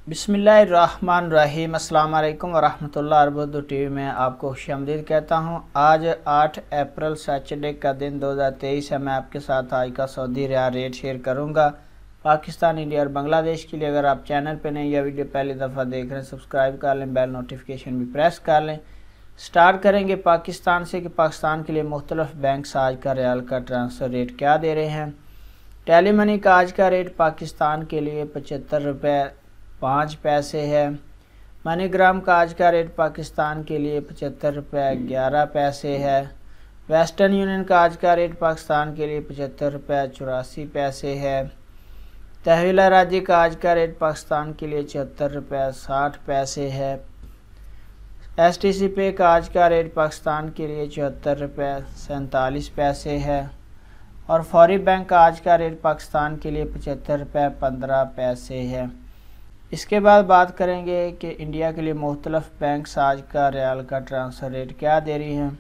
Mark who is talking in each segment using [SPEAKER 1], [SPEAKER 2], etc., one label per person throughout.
[SPEAKER 1] बिस्मिल्लाहिर्रहमानिर्रहीम। अस्सलाम वालेकुम वरहमतुल्लाहि वबरकातुहू। टीवी में आपको खुशामदीद कहता हूँ। आज 8 अप्रैल सैटरडे का दिन 2023 है। मैं आपके साथ आज का सऊदी रियाल रेट शेयर करूँगा पाकिस्तान, इंडिया और बांग्लादेश के लिए। अगर आप चैनल पर नहीं या वीडियो पहली दफ़ा देख रहे हैं, सब्सक्राइब कर लें, बेल नोटिफिकेशन भी प्रेस कर लें। स्टार्ट करेंगे पाकिस्तान से कि पाकिस्तान के लिए मुख्तलिफ बैंक आज का रियाल का ट्रांसफ़र रेट क्या दे रहे हैं। टेली मनी का आज का रेट पाकिस्तान के लिए 75 रुपये 5 पैसे है। मनीग्राम का आज का रेट पाकिस्तान के लिए 75 रुपये 11 पैसे है। वेस्टर्न यूनियन का आज का रेट पाकिस्तान के लिए 75 रुपये 84 पैसे है। तहवीला राजी का आज का रेट पाकिस्तान के लिए 74 रुपये 60 पैसे है। STC पे का आज का रेट पाकिस्तान के लिए 74 रुपये 47 पैसे है। और फौरी बैंक का आज का रेट पाकिस्तान के लिए 75 रुपये 15 पैसे है। इसके बाद बात करेंगे कि इंडिया के लिए मुख्तलिफ बैंक आज का रियाल का ट्रांसफ़र रेट क्या दे रही हैं।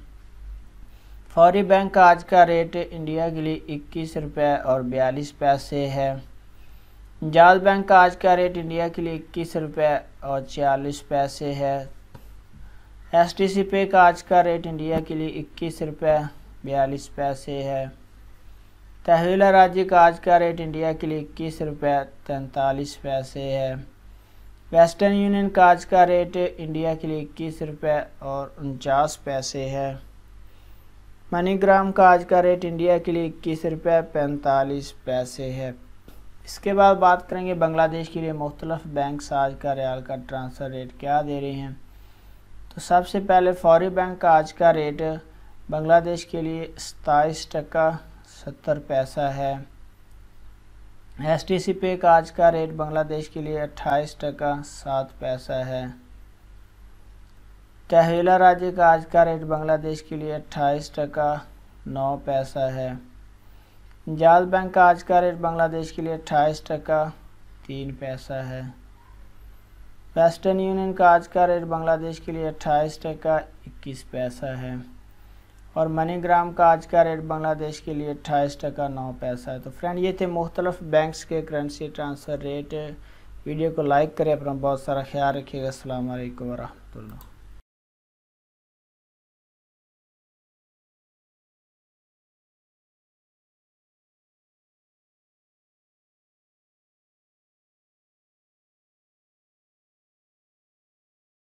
[SPEAKER 1] फौरी बैंक का आज का रेट इंडिया के लिए 21 रुपये और 42 पैसे है। जाज बैंक का आज का रेट इंडिया के लिए 21 रुपये और 40 पैसे है। STC पे का आज का रेट इंडिया के लिए 21 रुपये 42 पैसे है। तहवीला राजी का आज का रेट इंडिया के लिए 21 रुपये 43 पैसे है। वेस्टर्न यूनियन का आज का रेट इंडिया के लिए 21 रुपये और 49 पैसे है। मनीग्राम का आज का रेट इंडिया के लिए 21 रुपये 45 पैसे है। इसके बाद बात करेंगे बांग्लादेश के लिए मुख्तलिफ बैंक आज का रियाल का ट्रांसफ़र रेट क्या दे रहे हैं। तो सबसे पहले फौरी बैंक का आज का रेट बांग्लादेश के लिए 27 टका 70 पैसा है। STC पे का आज का रेट बांग्लादेश के लिए 28 टका 7 पैसा है। तहवीला राजी का आज का रेट बांग्लादेश के लिए 28 टका 9 पैसा है। जाज बैंक का आज का रेट बांग्लादेश के लिए 28 टका 3 पैसा है। वेस्टर्न यूनियन का आज का रेट बांग्लादेश के लिए 28 टका 21 पैसा है। और मनीग्राम का आज का रेट बांग्लादेश के लिए 28 टका 9 पैसा है। तो फ्रेंड, ये थे मुख्तलिफ बैंक्स के करेंसी ट्रांसफ़र रेट। वीडियो को लाइक करें, अपना बहुत सारा ख्याल रखिएगा। अस्सलाम वालेकुम वरहमतुल्लाह।